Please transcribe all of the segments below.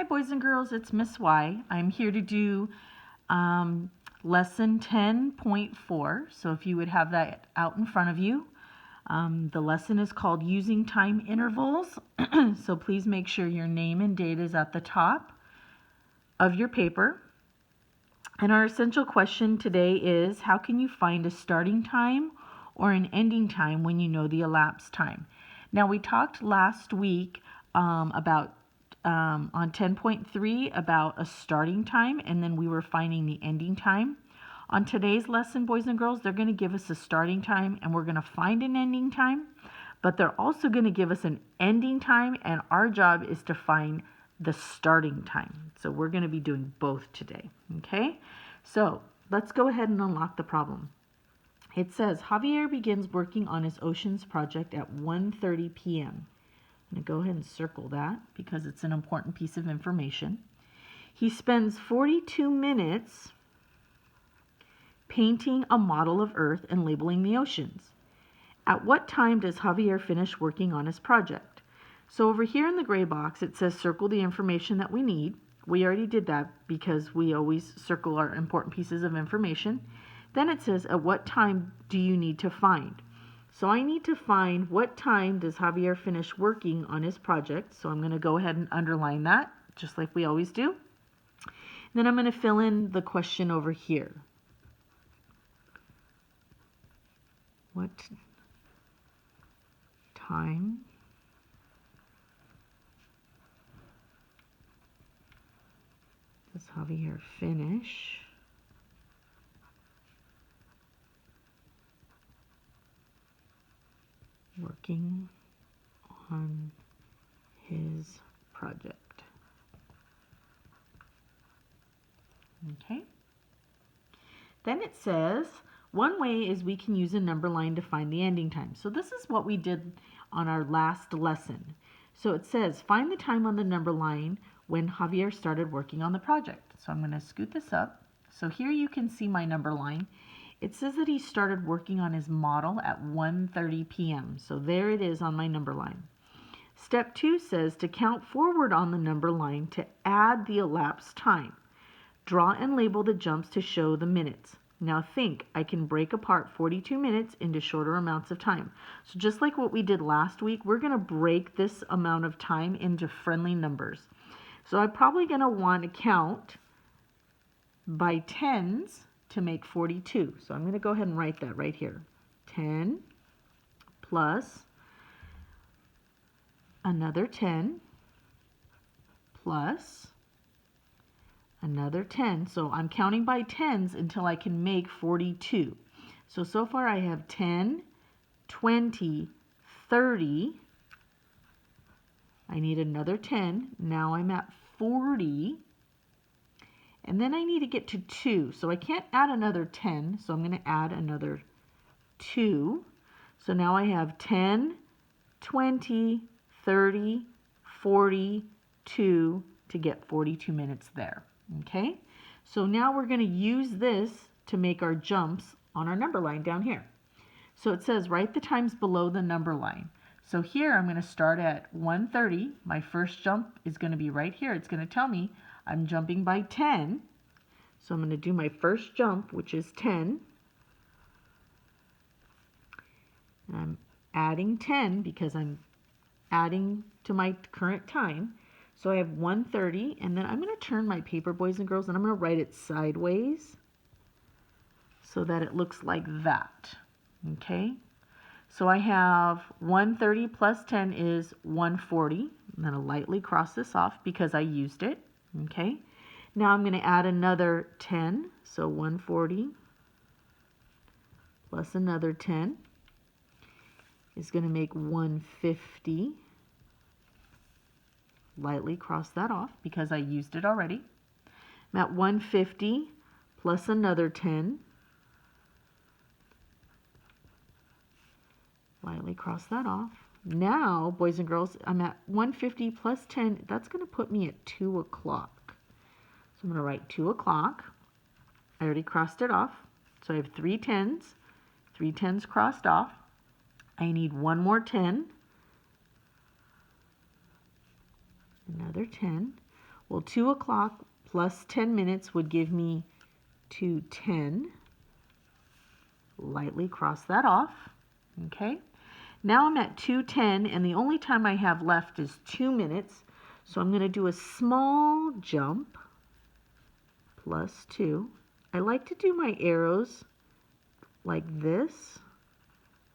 boys and girls, it's Miss Y. I'm here to do lesson 10.4. So if you would have that out in front of you. The lesson is called Using Time Intervals. So please make sure your name and date is at the top of your paper. And our essential question today is, how can you find a starting time or an ending time when you know the elapsed time? Now, we talked last week about on 10.3 about a starting time, and then we were finding the ending time. On today's lesson, boys and girls, they're going to give us a starting time and we're going to find an ending time, but they're also going to give us an ending time, and our job is to find the starting time. So we're going to be doing both today, okay? So let's go ahead and unlock the problem. It says Javier begins working on his oceans project at 1:30 p.m. I'm going to go ahead and circle that because it's an important piece of information. He spends 42 minutes painting a model of Earth and labeling the oceans. At what time does Javier finish working on his project? So over here in the gray box, it says circle the information that we need. We already did that because we always circle our important pieces of information. Then it says, at what time do you need to find? So I need to find what time does Javier finish working on his project. So I'm going to go ahead and underline that, just like we always do. Then I'm going to fill in the question over here. What time does Javier finish working on his project? Okay. Then it says, one way is we can use a number line to find the ending time. So this is what we did on our last lesson. So it says, find the time on the number line when Javier started working on the project. So I'm going to scoot this up. So here you can see my number line. It says that he started working on his model at 1:30 p.m. So there it is on my number line. Step 2 says to count forward on the number line to add the elapsed time. Draw and label the jumps to show the minutes. Now think, I can break apart 42 minutes into shorter amounts of time. So just like what we did last week, we're going to break this amount of time into friendly numbers. So I'm probably going to want to count by tens to make 42. So I'm going to go ahead and write that right here. 10 plus another 10 plus another 10. So I'm counting by tens until I can make 42. So far I have 10, 20, 30. I need another 10. Now I'm at 40. And then I need to get to 2. So I can't add another 10. So I'm going to add another 2. So now I have 10, 20, 30, 42 to get 42 minutes there. Okay, so now we're going to use this to make our jumps on our number line down here. So it says write the times below the number line. So here I'm going to start at 1:30. My first jump is going to be right here. It's going to tell me I'm jumping by 10. So I'm going to do my first jump, which is 10. And I'm adding 10 because I'm adding to my current time. So I have 1:30, and then I'm going to turn my paper, boys and girls, and I'm going to write it sideways so that it looks like that. Okay? So I have 1:30 plus 10 is 1:40. I'm going to lightly cross this off because I used it. Okay? Now I'm going to add another 10. So 1:40 plus another 10 is going to make 1:50. Lightly cross that off because I used it already. I'm at 1:50 plus another 10. Lightly cross that off. Now, boys and girls, I'm at 1:50 plus 10. That's going to put me at 2 o'clock. So I'm going to write 2 o'clock. I already crossed it off. So I have 3 tens. 3 tens crossed off. I need one more 10. Another 10. Well, 2 o'clock plus 10 minutes would give me 2:10. Lightly cross that off. Okay. Now I'm at 2:10, and the only time I have left is 2 minutes. So I'm going to do a small jump, plus 2. I like to do my arrows like this,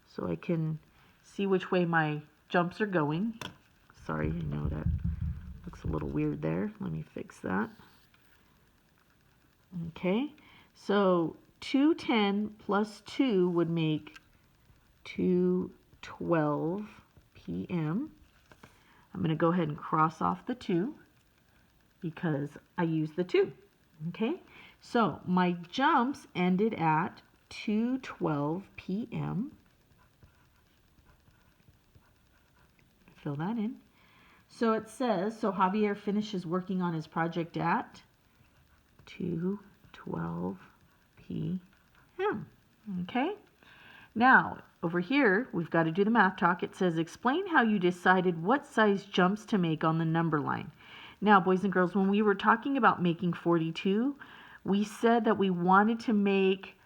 so I can see which way my jumps are going. Sorry, I know that looks a little weird there. Let me fix that. Okay, so 2:10 plus 2 would make 2:12 p.m. I'm going to go ahead and cross off the 2 because I used the 2. Okay, so my jumps ended at 2:12 p.m. Fill that in. So it says, so Javier finishes working on his project at 2:12 p.m. Okay, now over here we've got to do the math talk. It says, explain how you decided what size jumps to make on the number line. Now, boys and girls, when we were talking about making 42, we said that we wanted to make,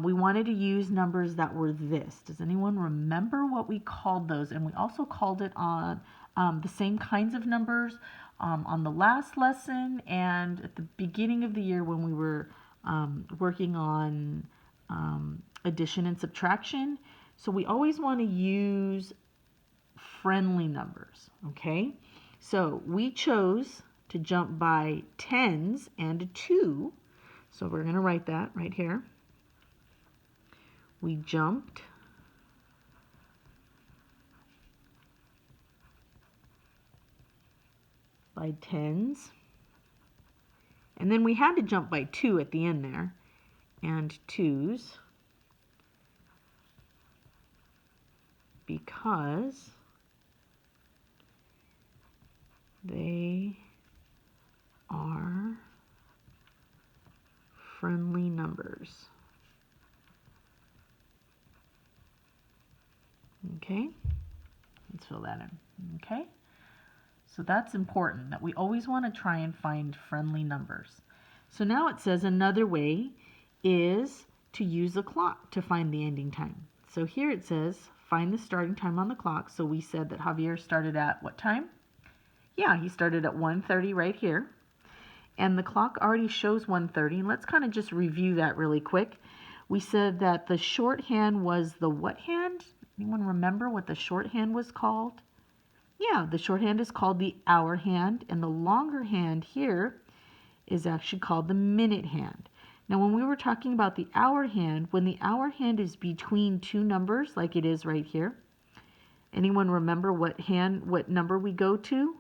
we wanted to use numbers that were this. Does anyone remember what we called those? And we also called it on the same kinds of numbers on the last lesson and at the beginning of the year when we were working on addition and subtraction. So we always want to use friendly numbers, okay? So we chose to jump by tens and a 2. So we're going to write that right here. We jumped by tens. And then we had to jump by 2 at the end there. And 2s. Because they are friendly numbers. Okay, let's fill that in. Okay, so that's important, that we always want to try and find friendly numbers. So now it says another way is to use a clock to find the ending time. So here it says find the starting time on the clock. So we said that Javier started at what time? Yeah, he started at 1:30 right here. And the clock already shows 1:30. And let's kind of just review that really quick. We said that the shorthand was the what hand? Anyone remember what the shorthand was called? Yeah, the shorthand is called the hour hand. And the longer hand here is actually called the minute hand. Now, when we were talking about the hour hand, when the hour hand is between two numbers, like it is right here, anyone remember what number we go to?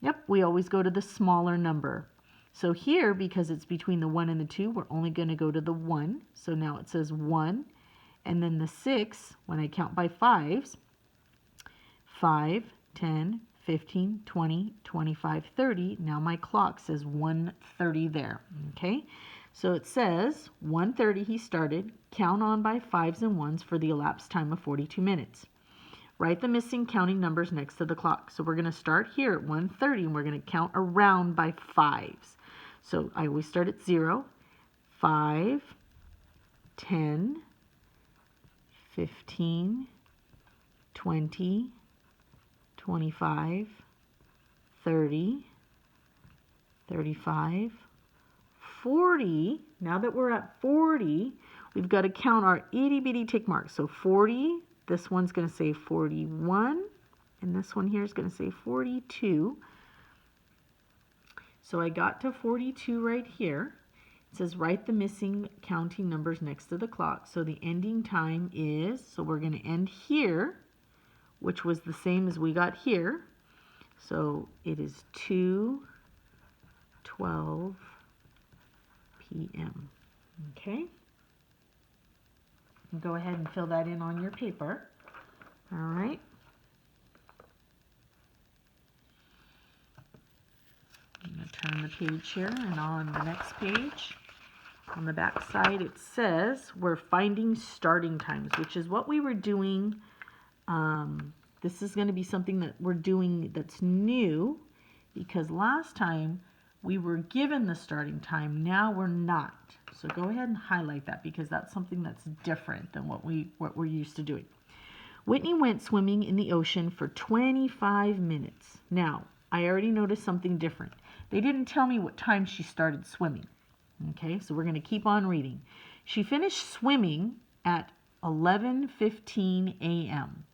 Yep, we always go to the smaller number. So here, because it's between the 1 and the 2, we're only going to go to the 1. So now it says 1. And then the 6, when I count by 5s, 5, 10, 15, 20, 25, 30. Now my clock says 1:30 there. Okay, so it says 1:30 he started. Count on by 5s and 1s for the elapsed time of 42 minutes. Write the missing counting numbers next to the clock. So we're going to start here at 1:30 and we're going to count around by 5s. So I always start at 0, 5, 10, 15, 20, 25, 30, 35, 40. Now that we're at 40, we've got to count our itty bitty tick marks. So 40, this one's going to say 41, and this one here is going to say 42. So I got to 42 right here. It says write the missing counting numbers next to the clock. So the ending time is, so we're going to end here, which was the same as we got here. So it is 2:12 p.m. Okay? Go ahead and fill that in on your paper. All right. I'm going to turn the page here, and on the next page, on the back side, it says we're finding starting times, which is what we were doing. This is going to be something that we're doing that's new because last time we were given the starting time. Now we're not. So go ahead and highlight that because that's something that's different than what we're used to doing. Whitney went swimming in the ocean for 25 minutes. Now, I already noticed something different. They didn't tell me what time she started swimming. Okay, so we're going to keep on reading. She finished swimming at 11:15 a.m.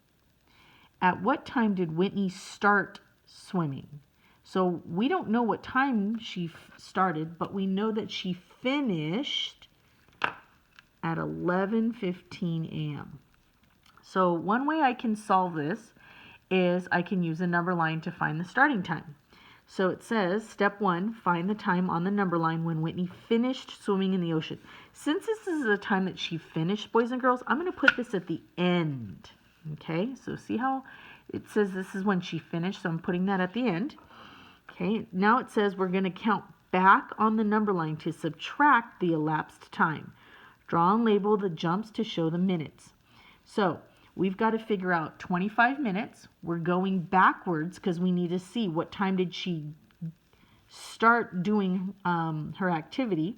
At what time did Whitney start swimming? So we don't know what time she started, but we know that she finished at 11:15 a.m. So one way I can solve this is I can use a number line to find the starting time. So it says, step 1, find the time on the number line when Whitney finished swimming in the ocean. Since this is the time that she finished, boys and girls, I'm going to put this at the end. Okay, so see how it says this is when she finished, so I'm putting that at the end. Okay, now it says we're going to count back on the number line to subtract the elapsed time. Draw and label the jumps to show the minutes. So we've got to figure out 25 minutes. We're going backwards because we need to see what time did she start doing her activity.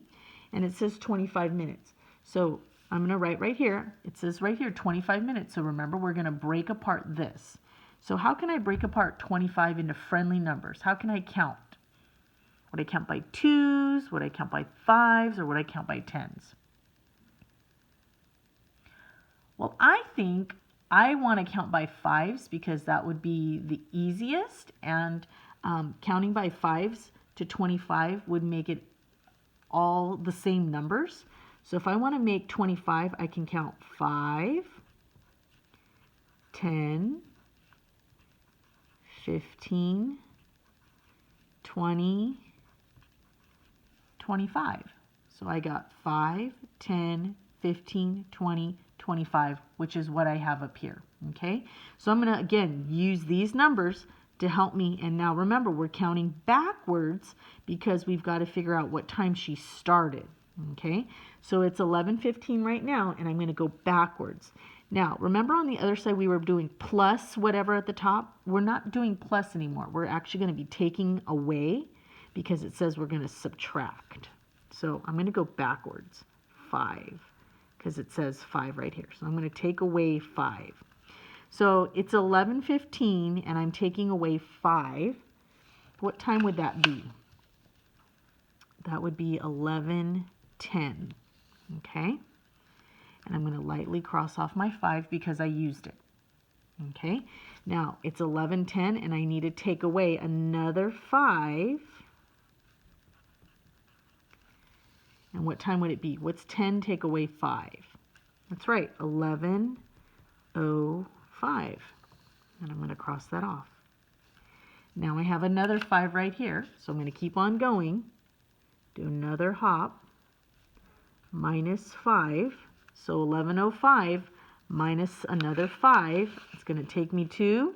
And it says 25 minutes. So I'm going to write right here. It says right here 25 minutes. So remember, we're going to break apart this. So how can I break apart 25 into friendly numbers? How can I count? Would I count by 2s? Would I count by 5s? Or would I count by 10s? Well, I think I want to count by 5s because that would be the easiest, and counting by 5s to 25 would make it all the same numbers. So if I want to make 25, I can count 5, 10, 15, 20, 25. So I got 5, 10, 15, 20, 25, which is what I have up here. Okay, so I'm going to again use these numbers to help me. And now remember, we're counting backwards because we've got to figure out what time she started. Okay, so it's 11:15 right now, and I'm going to go backwards. Now remember, on the other side we were doing plus whatever at the top. We're not doing plus anymore. We're actually going to be taking away because it says we're going to subtract. So I'm going to go backwards, 5, because it says 5 right here. So I'm going to take away 5. So it's 11:15 and I'm taking away 5. What time would that be? That would be 11:10. Okay? And I'm going to lightly cross off my 5 because I used it. Okay? Now it's 11:10 and I need to take away another 5. And what time would it be? What's 10 take away 5? That's right, 11:05. And I'm going to cross that off. Now I have another 5 right here, so I'm going to keep on going. Do another hop. Minus 5. So 11:05 minus another 5. It's going to take me to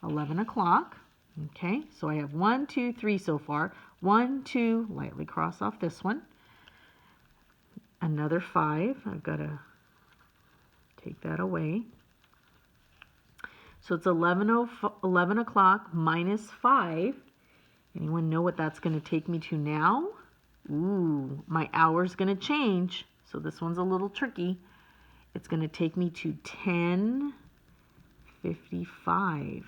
11 o'clock. Okay, so I have 1, 2, 3 so far. 1, 2, lightly cross off this one. Another 5. I've got to take that away. So it's 11 o'clock minus 5. Anyone know what that's going to take me to now? Ooh, my hour's going to change. So this one's a little tricky. It's going to take me to 10:55.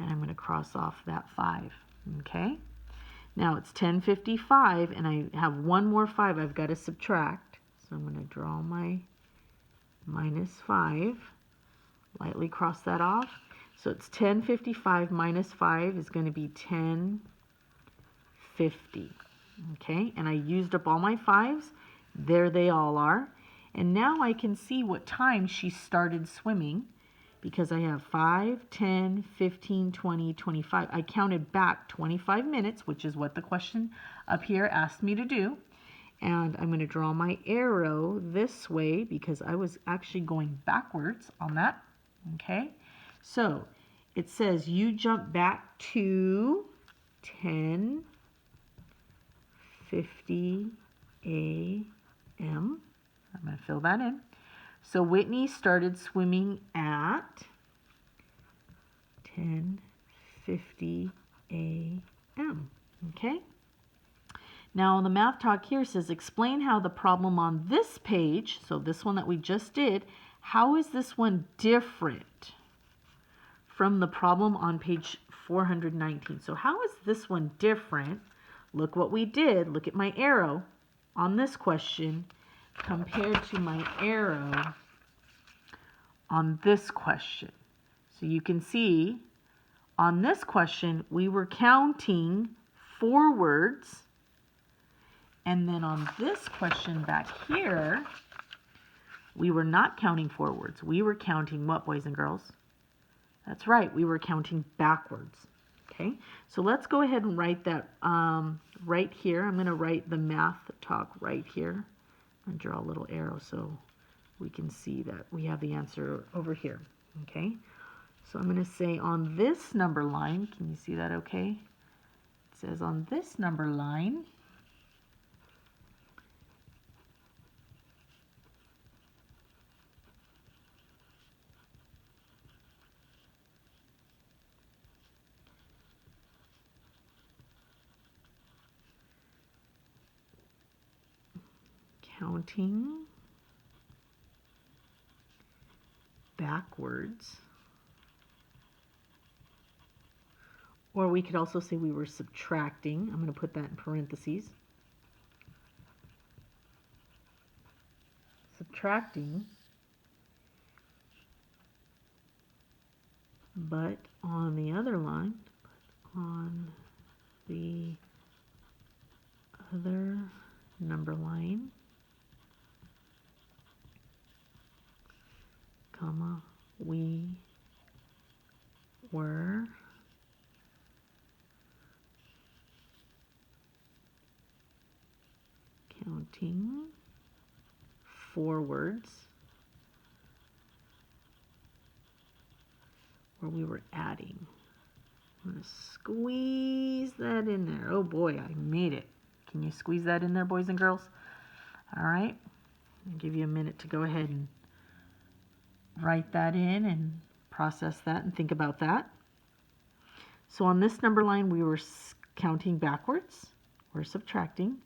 And I'm going to cross off that 5. Okay? Now it's 10:55 and I have one more 5 I've got to subtract. So I'm going to draw my minus 5. Lightly cross that off. So it's 10:55 minus 5 is going to be 10:50. Okay? And I used up all my 5s. There they all are. And now I can see what time she started swimming, because I have 5, 10, 15, 20, 25. I counted back 25 minutes, which is what the question up here asked me to do. And I'm going to draw my arrow this way because I was actually going backwards on that. Okay, so it says you jump back to 10:50 a.m. I'm going to fill that in. So Whitney started swimming at 10:50 a.m. Okay? Now the math talk here says explain how the problem on this page, so this one that we just did, how is this one different from the problem on page 419? So how is this one different? Look what we did. Look at my arrow on this question compared to my arrow on this question. So you can see on this question we were counting forwards, and then on this question back here we were not counting forwards. We were counting what, boys and girls? That's right, we were counting backwards. Okay, so let's go ahead and write that right here. I'm going to write the math talk right here. I'm going to draw a little arrow so we can see that we have the answer over here. Okay, so I'm going to say on this number line, can you see that okay? It says on this number line, counting backwards, or we could also say we were subtracting. I'm going to put that in parentheses. Subtracting, but on the other line, on the other number line, comma, we were counting forwards, or we were adding. I'm going to squeeze that in there. Oh boy, I made it. Can you squeeze that in there, boys and girls? All right. I'll give you a minute to go ahead and write that in and process that and think about that. So on this number line, we were counting backwards, or subtracting.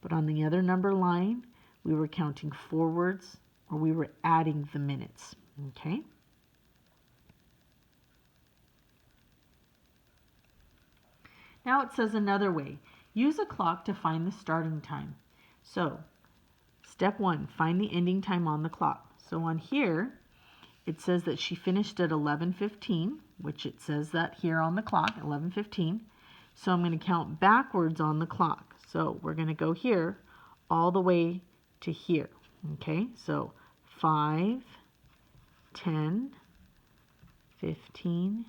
But on the other number line, we were counting forwards, or we were adding the minutes. Okay? Now it says another way. Use a clock to find the starting time. So, step 1, find the ending time on the clock. So on here, it says that she finished at 11:15, which it says that here on the clock, 11:15. So I'm going to count backwards on the clock. So we're going to go here all the way to here. Okay, so 5, 10, 15,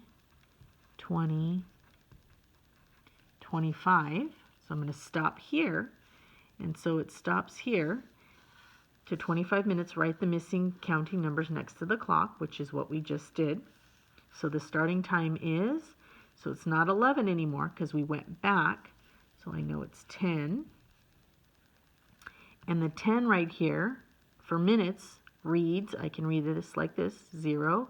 20, 25. So I'm going to stop here. And so it stops here to 25 minutes. Write the missing counting numbers next to the clock, which is what we just did. So the starting time is, so it's not 11 anymore because we went back. So I know it's 10. And the 10 right here for minutes reads, I can read this like this, 0,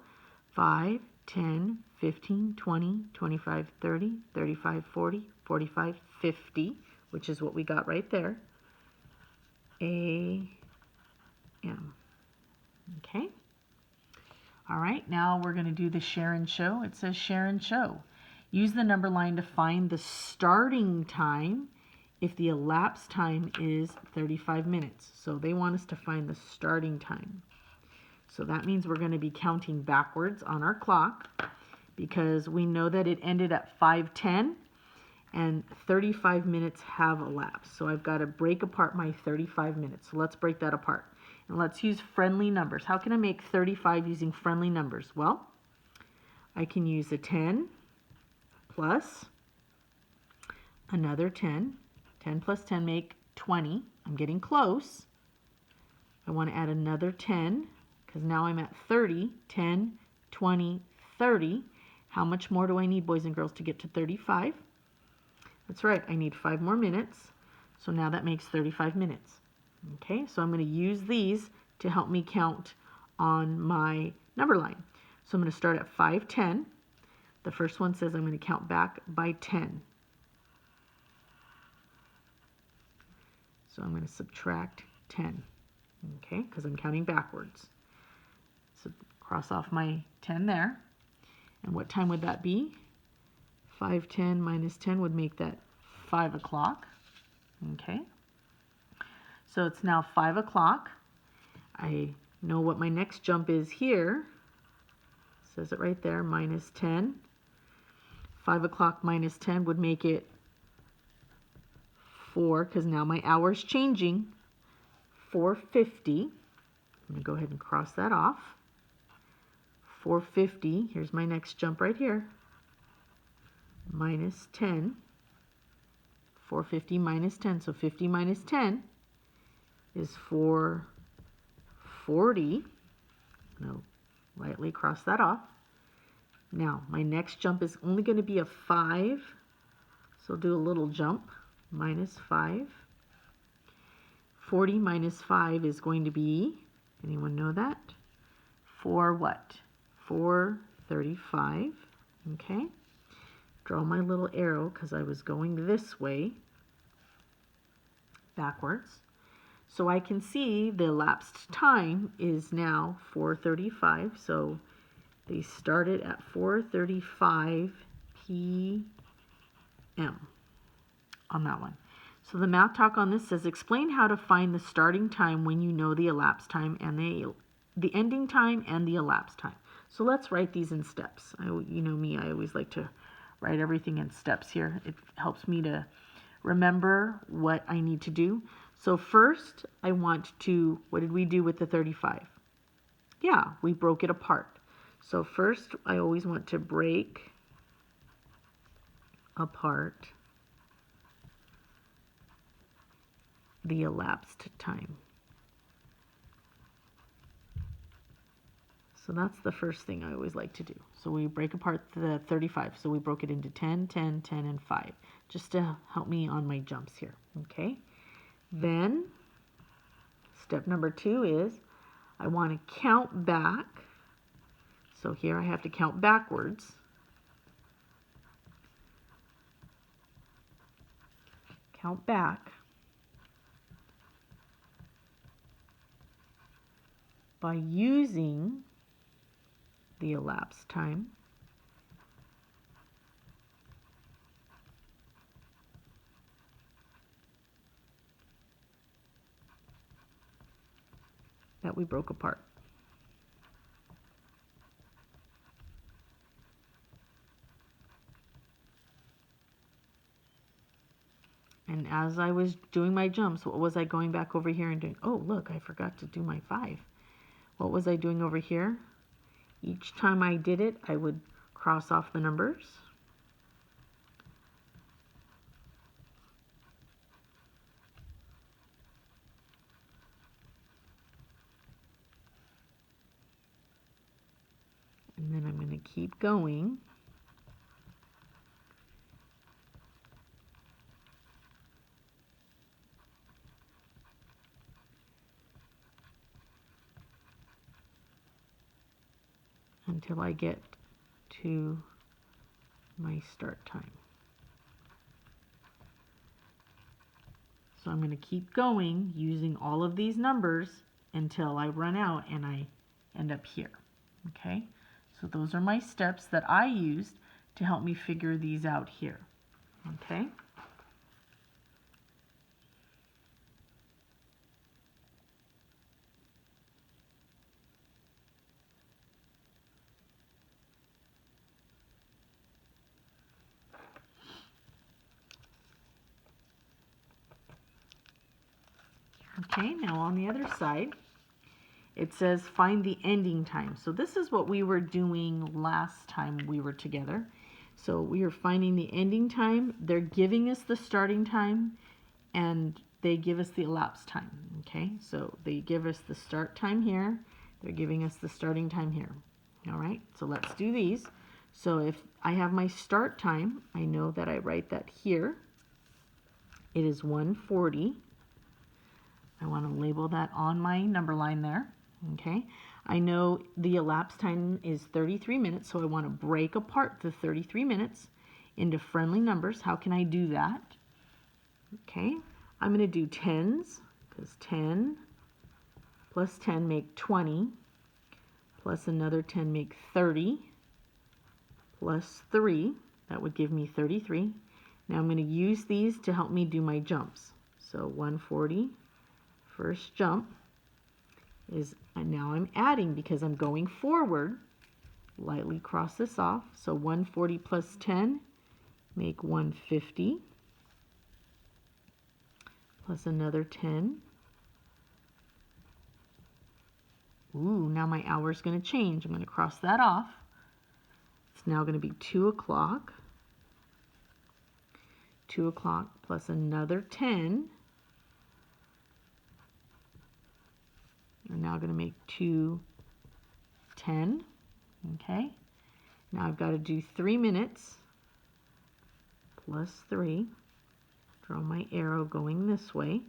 5, 10, 15, 20, 25, 30, 35, 40, 45, 50, which is what we got right there. A-M. Okay. All right, now we're going to do the share and show. It says share and show. Use the number line to find the starting time if the elapsed time is 35 minutes. So they want us to find the starting time. So that means we're going to be counting backwards on our clock because we know that it ended at 5:10 and 35 minutes have elapsed. So I've got to break apart my 35 minutes. So let's break that apart. And let's use friendly numbers. How can I make 35 using friendly numbers? Well, I can use a 10 plus another 10. 10 plus 10 make 20. I'm getting close. I want to add another 10 because now I'm at 30. 10, 20, 30. How much more do I need, boys and girls, to get to 35? That's right, I need 5 more minutes. So now that makes 35 minutes. Okay, so I'm going to use these to help me count on my number line. So I'm going to start at 5:10. The first one says I'm going to count back by 10. So I'm going to subtract 10, okay, because I'm counting backwards. So cross off my 10 there. And what time would that be? 5:10 minus 10 would make that 5 o'clock. Okay. So it's now 5 o'clock. I know what my next jump is here. It says it right there, minus 10. 5 o'clock minus 10 would make it 4, because now my hour's changing. 4:50. I'm going to go ahead and cross that off. 4:50. Here's my next jump right here. Minus 10. 4:50 minus 10. So 50 minus 10 is 4:40. No, lightly cross that off. Now, my next jump is only going to be a 5. So do a little jump. Minus 5. 40 minus 5 is going to be, anyone know that? 4 what? 4:35. Okay. Draw my little arrow because I was going this way, backwards. So I can see the elapsed time is now 4:35. So they started at 4:35 p.m. on that one. So the math talk on this says, explain how to find the starting time when you know the elapsed time and the ending time and the elapsed time. So let's write these in steps. You know me, I always like to write everything in steps here. It helps me to remember what I need to do. So first, I want to, what did we do with the 35? Yeah, we broke it apart. So first, I always want to break apart the elapsed time. So that's the first thing I always like to do. So we break apart the 35. So we broke it into 10, 10, 10, and 5, just to help me on my jumps here, okay? Then, step number 2 is I want to count back. So here I have to count backwards. Count back by using the elapsed time. That we broke apart. And as I was doing my jumps, what was I going back over here and doing? Oh, look, I forgot to do my 5. What was I doing over here? Each time I did it, I would cross off the numbers. And then I'm going to keep going. Until I get to my start time. So I'm going to keep going using all of these numbers until I run out and I end up here. Okay, so those are my steps that I used to help me figure these out here. Okay. Okay, now on the other side, it says find the ending time. So this is what we were doing last time we were together. So we are finding the ending time. They're giving us the starting time and they give us the elapsed time. Okay, so they give us the start time here. They're giving us the starting time here. All right, so let's do these. So if I have my start time, I know that I write that here. It is 1:40. I want to label that on my number line there. Okay, I know the elapsed time is 33 minutes, so I want to break apart the 33 minutes into friendly numbers. How can I do that? Okay, I'm going to do tens, because 10 plus 10 make 20, plus another 10 make 30, plus 3, that would give me 33. Now I'm going to use these to help me do my jumps. So 140, first jump, is, and now I'm adding because I'm going forward. Lightly cross this off. So 140 plus 10 make 150, plus another 10. Ooh, now my hour is going to change. I'm going to cross that off. It's now going to be 2 o'clock. 2 o'clock plus another 10. I'm now going to make 2:10. Okay. Now I've got to do 3 minutes plus 3. Draw my arrow going this way.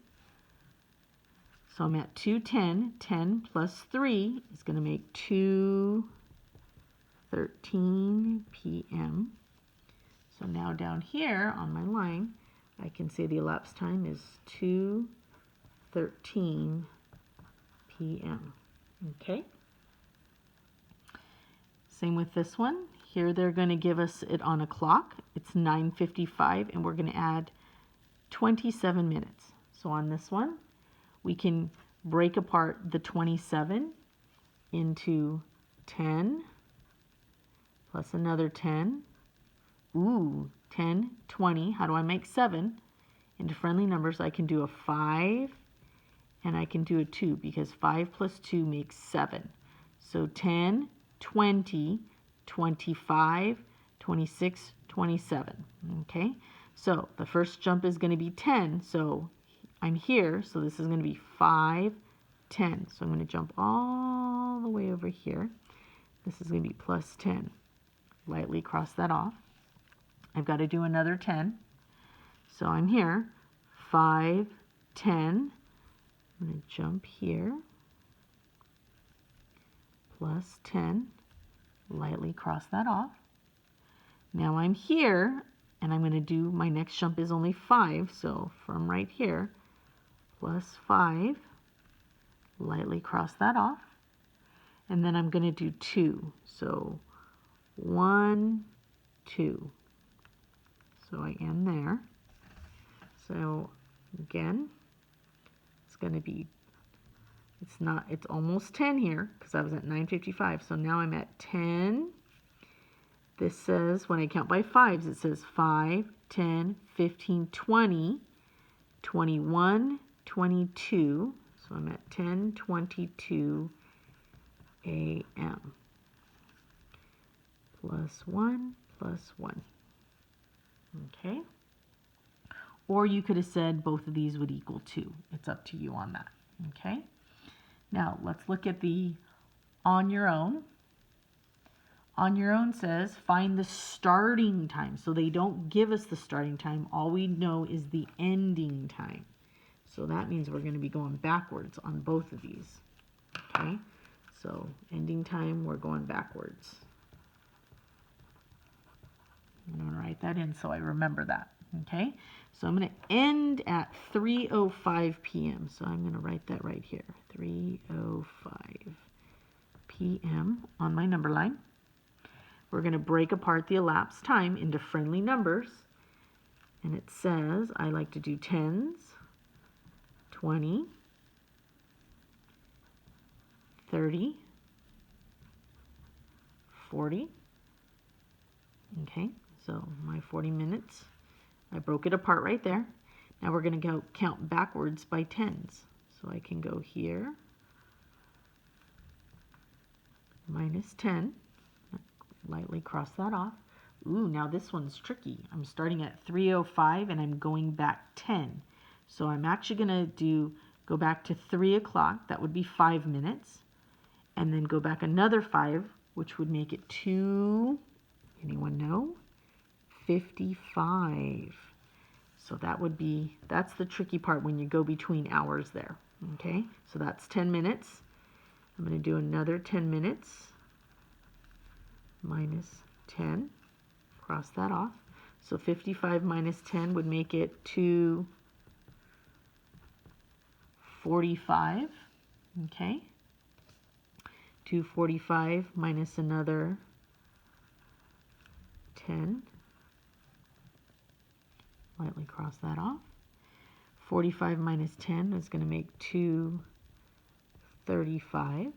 So I'm at 2:10. 10 plus 3 is going to make 2:13 p.m. So now down here on my line, I can say the elapsed time is 2:13 p.m. Okay. Same with this one. Here they're going to give us it on a clock. It's 9:55 and we're going to add 27 minutes. So on this one, we can break apart the 27 into 10 plus another 10. Ooh, 10, 20. How do I make 7? Into friendly numbers, I can do a 5 and I can do a 2 because 5 plus 2 makes 7. So 10, 20, 25, 26, 27. Okay, so the first jump is going to be 10. So I'm here, so this is going to be 5, 10. So I'm going to jump all the way over here. This is going to be plus 10. Lightly cross that off. I've got to do another 10. So I'm here, 5, 10. I'm going to jump here, plus 10. Lightly cross that off. Now I'm here, and I'm going to do, my next jump is only 5. So from right here, plus 5. Lightly cross that off. And then I'm going to do 2. So 1, 2. So I end there. So again, it's going to be, it's almost 10 here because I was at 9:55. So now I'm at 10. This says, when I count by fives, it says 5, 10, 15, 20, 21, 22. So I'm at 10:22 a.m. Plus 1, plus 1. Okay. Or you could have said both of these would equal 2. It's up to you on that. Okay. Now let's look at the on your own. On your own says find the starting time. So they don't give us the starting time. All we know is the ending time. So that means we're going to be going backwards on both of these. Okay. So ending time, we're going backwards. I'm going to write that in so I remember that. Okay, so I'm going to end at 3:05 p.m. So I'm going to write that right here, 3:05 p.m. on my number line. We're going to break apart the elapsed time into friendly numbers. And it says I like to do tens, 20, 30, 40. Okay, so my 40 minutes, I broke it apart right there. Now we're going to go count backwards by tens. So I can go here, minus 10, lightly cross that off. Ooh, now this one's tricky. I'm starting at 3:05 and I'm going back 10. So I'm actually going to go back to 3 o'clock. That would be 5 minutes. And then go back another 5, which would make it 2, anyone know? 55. So that would be, that's the tricky part when you go between hours there. Okay, so that's 10 minutes. I'm going to do another 10 minutes minus 10. Cross that off. So 55 minus 10 would make it 245. Okay. 245 minus another 10. Lightly cross that off. 45 minus 10 is going to make 235.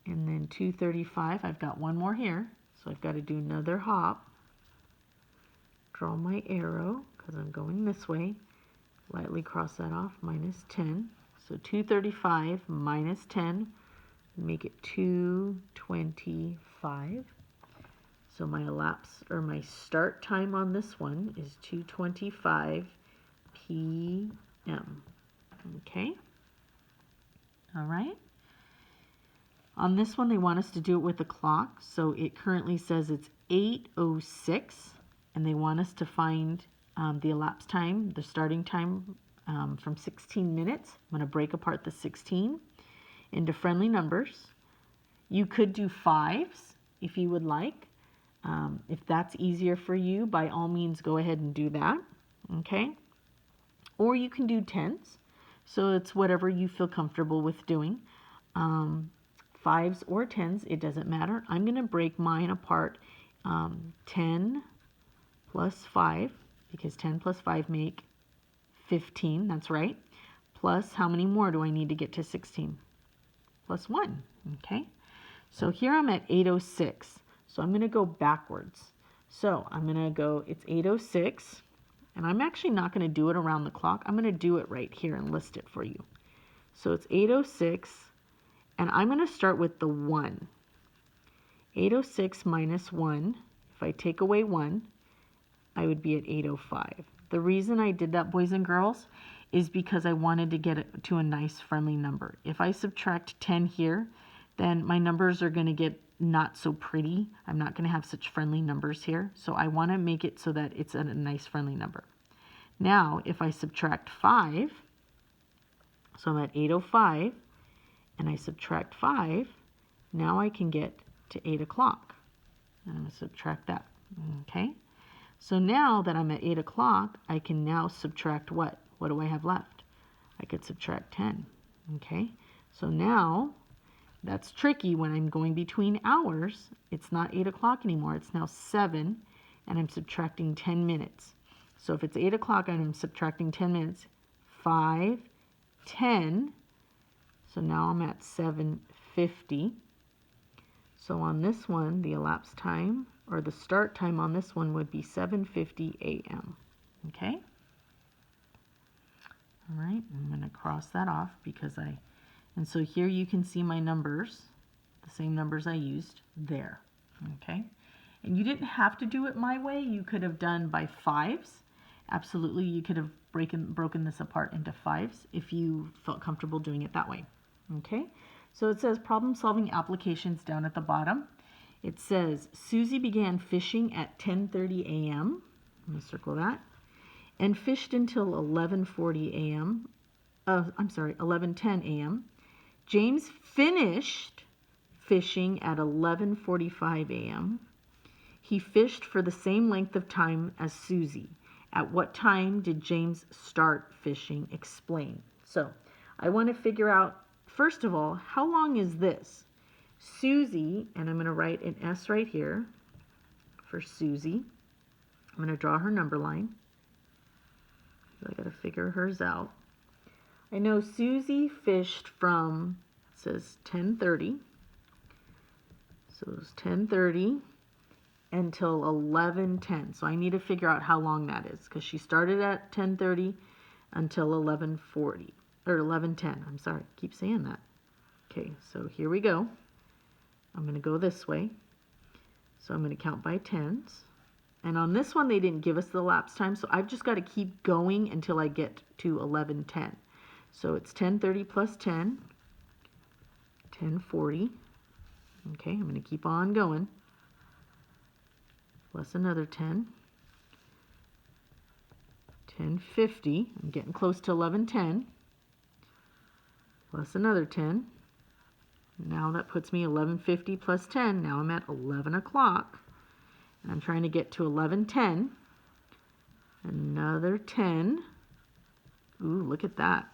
And then 235, I've got one more here. So I've got to do another hop. Draw my arrow because I'm going this way. Lightly cross that off, minus 10. So 235 minus 10, make it 225. So my my start time on this one is 2:25 p.m. Okay? All right. On this one, they want us to do it with a clock. So it currently says it's 8:06, and they want us to find the elapsed time, the starting time from 16 minutes. I'm going to break apart the 16 into friendly numbers. You could do fives if you would like. If that's easier for you, by all means, go ahead and do that. Okay? Or you can do tens. So it's whatever you feel comfortable with doing. Fives or tens, it doesn't matter. I'm going to break mine apart 10 plus 5, because 10 plus 5 make 15, that's right. Plus, how many more do I need to get to 16? Plus 1, okay? So here I'm at 8:06, so I'm going to go backwards. So I'm going to go, it's 8:06, and I'm actually not going to do it around the clock. I'm going to do it right here and list it for you. So it's 8:06, and I'm going to start with the 1. 8:06 minus 1, if I take away 1, I would be at 8:05. The reason I did that, boys and girls, is because I wanted to get it to a nice friendly number. If I subtract 10 here, then my numbers are going to get not so pretty. I'm not going to have such friendly numbers here. So I want to make it so that it's a nice friendly number. Now, if I subtract 5, so I'm at 8:05, and I subtract 5, now I can get to 8 o'clock. And I'm going to subtract that. Okay? So now that I'm at 8 o'clock, I can now subtract what? What do I have left? I could subtract 10. Okay? So now, that's tricky when I'm going between hours. It's not 8 o'clock anymore. It's now 7, and I'm subtracting 10 minutes. So if it's 8 o'clock and I'm subtracting 10 minutes, 5, 10. So now I'm at 7:50. So on this one, the elapsed time, or the start time on this one would be 7:50 a.m. Okay? All right, I'm going to cross that off because and so here you can see my numbers, the same numbers I used there. Okay? And you didn't have to do it my way. You could have done by fives. Absolutely, you could have broken this apart into fives if you felt comfortable doing it that way. Okay? So it says problem solving applications down at the bottom. It says Susie began fishing at 10:30 a.m. I'm going to circle that. And fished until 11:40 a.m. 11:10 a.m. James finished fishing at 11:45 a.m. He fished for the same length of time as Susie. At what time did James start fishing? Explain. So I want to figure out, first of all, how long is this? Susie, and I'm going to write an S right here for Susie. I'm going to draw her number line. I got to figure hers out. I know Susie fished from, it says 10:30. So it was 10:30 until 11:10. So I need to figure out how long that is, because she started at 10:30 until 11:40 or 11:10. I'm sorry, I keep saying that. Okay, so here we go. I'm going to go this way. So I'm going to count by tens. And on this one, they didn't give us the elapsed time, so I've just got to keep going until I get to 11:10. So it's 10:30 plus 10, 10:40. Okay, I'm going to keep on going. Plus another 10, 10:50. I'm getting close to 11:10. plus another 10. Now that puts me 11:50 plus 10. Now I'm at 11 o'clock. And I'm trying to get to 11:10. Another 10. Ooh, look at that.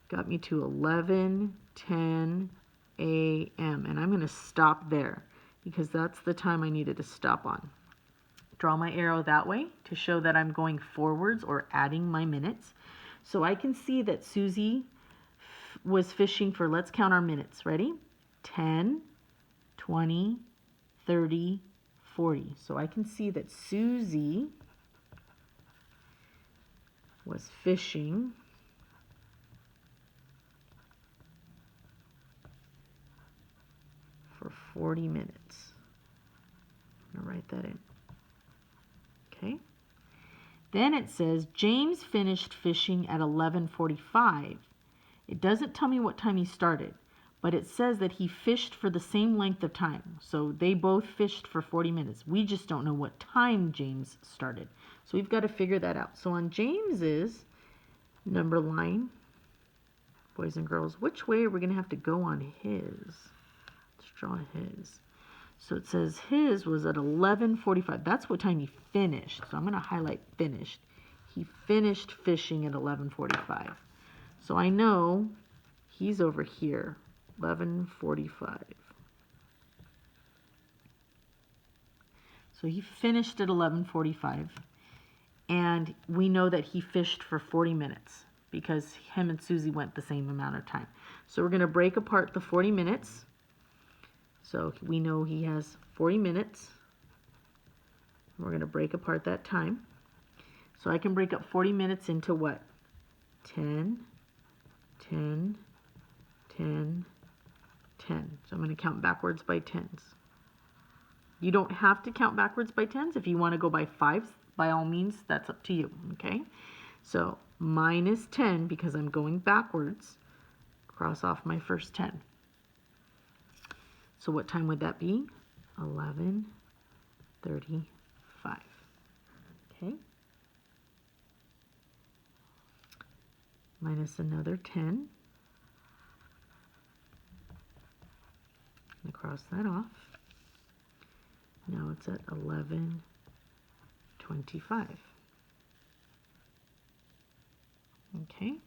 Got me to 11:10 a.m. And I'm going to stop there because that's the time I needed to stop on. Draw my arrow that way to show that I'm going forwards or adding my minutes. So I can see that Susie was fishing for, let's count our minutes. Ready? 10, 20, 30, 40. So I can see that Susie was fishing for 40 minutes. I'm going to write that in. Okay. Then it says James finished fishing at 11:45. It doesn't tell me what time he started, but it says that he fished for the same length of time. So they both fished for 40 minutes. We just don't know what time James started. So we've got to figure that out. So on James's number line, boys and girls, which way are we going to have to go on his? Let's draw his. So it says his was at 11:45. That's what time he finished. So I'm going to highlight finished. He finished fishing at 11:45. So I know he's over here, 11:45. So he finished at 11:45. And we know that he fished for 40 minutes because him and Susie went the same amount of time. So we're going to break apart the 40 minutes. So we know he has 40 minutes. We're going to break apart that time. So I can break up 40 minutes into what? 10, 10, 10, 10. So I'm going to count backwards by tens. You don't have to count backwards by tens. If you want to go by fives, by all means, that's up to you, okay? So minus 10, because I'm going backwards, cross off my first 10. So what time would that be? 11:35. Okay. Minus another 10. And cross that off. Now it's at 11:25. Okay.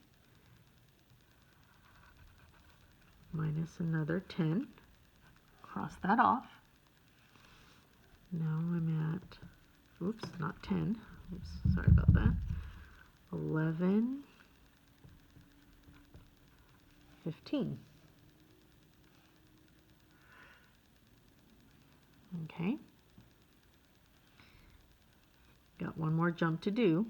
Minus another 10. Cross that off. Now I'm at, oops, not 10. Oops, sorry about that. 11:15. Okay. Got one more jump to do.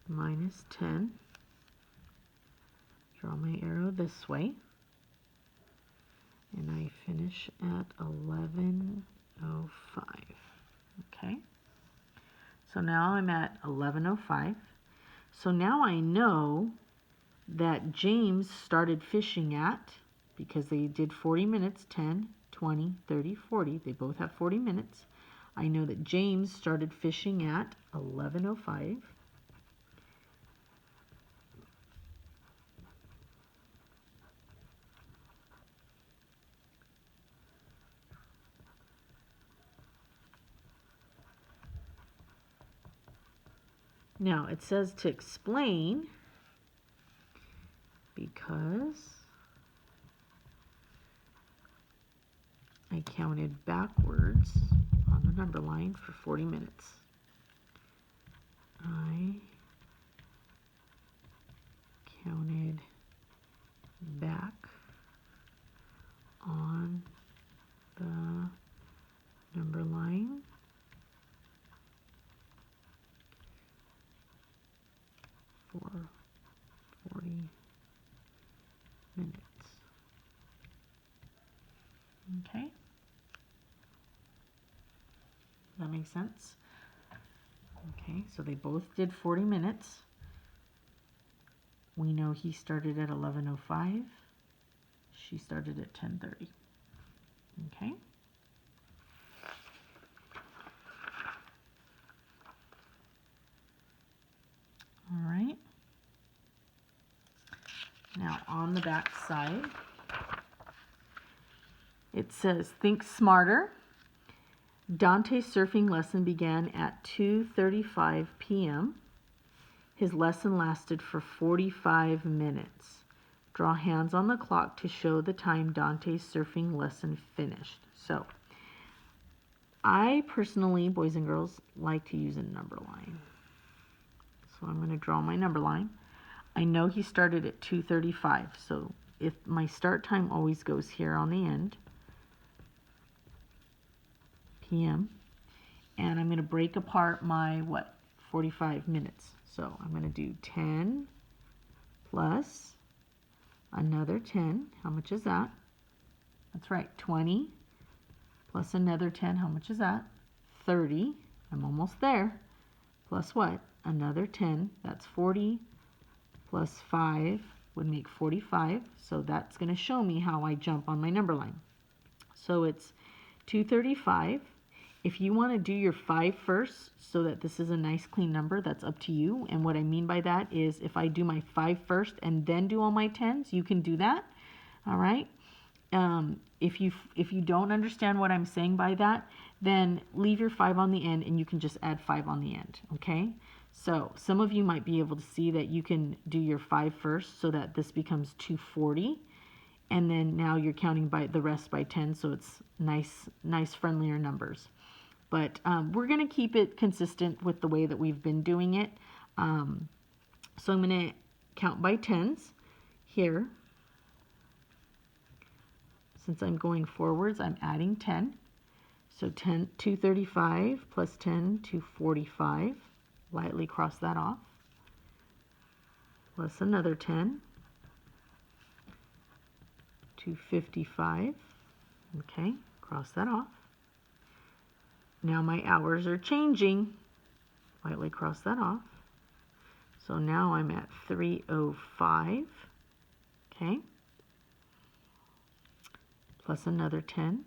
Minus 10. Draw my arrow this way. And I finish at 11:05. Okay. So now I'm at 11:05. So now I know that James started fishing at, because they did 40 minutes, 10, 20, 30, 40. They both have 40 minutes. I know that James started fishing at 11:05. Now it says to explain, because I counted backwards on the number line for 40 minutes. I counted back on the number line for 40 minutes. Okay? That makes sense? Okay, so they both did 40 minutes. We know he started at 11:05. She started at 10:30. Okay? All right. on the back side. It says, think smarter. Dante's surfing lesson began at 2:35 p.m. His lesson lasted for 45 minutes. Draw hands on the clock to show the time Dante's surfing lesson finished. So, I personally, boys and girls, like to use a number line. So I'm going to draw my number line. I know he started at 2:35, so if my start time always goes here on the end, p.m., and I'm going to break apart my, 45 minutes. So I'm going to do 10 plus another 10. How much is that? That's right, 20 plus another 10. How much is that? 30. I'm almost there. Plus what? Another 10. That's 40 plus 5 would make 45. So that's going to show me how I jump on my number line. So it's 235. If you want to do your 5 first so that this is a nice clean number, that's up to you. And what I mean by that is if I do my 5 first and then do all my 10s, you can do that. All right. If you don't understand what I'm saying by that, then leave your 5 on the end and you can just add 5 on the end. Okay. So some of you might be able to see that you can do your 5 first so that this becomes 240. And then now you're counting by the rest by 10, so it's nice friendlier numbers. But we're going to keep it consistent with the way that we've been doing it. So I'm going to count by 10s here. Since I'm going forwards, I'm adding 10. So 235 plus 10, 245. Lightly cross that off. Plus another 10. 255. Okay, cross that off. Now my hours are changing. Lightly cross that off. So now I'm at 3:05. Okay. Plus another 10.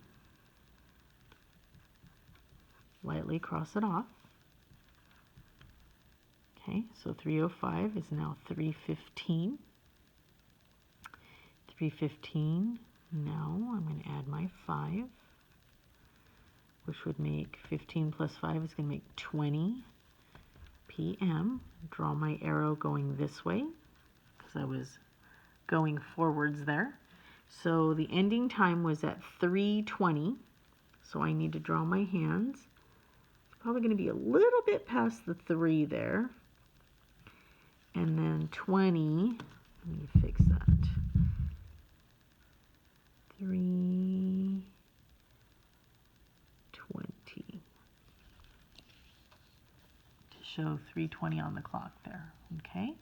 Lightly cross it off. Okay, so 3:05 is now 3:15. 3:15. Now I'm going to add my 5, which would make 15 plus 5 is going to make 20 p.m. Draw my arrow going this way because I was going forwards there. So the ending time was at 3:20. So I need to draw my hands. It's probably going to be a little bit past the 3 there. And then 20, let me fix that. 3:20. To show 3:20 on the clock there. Okay.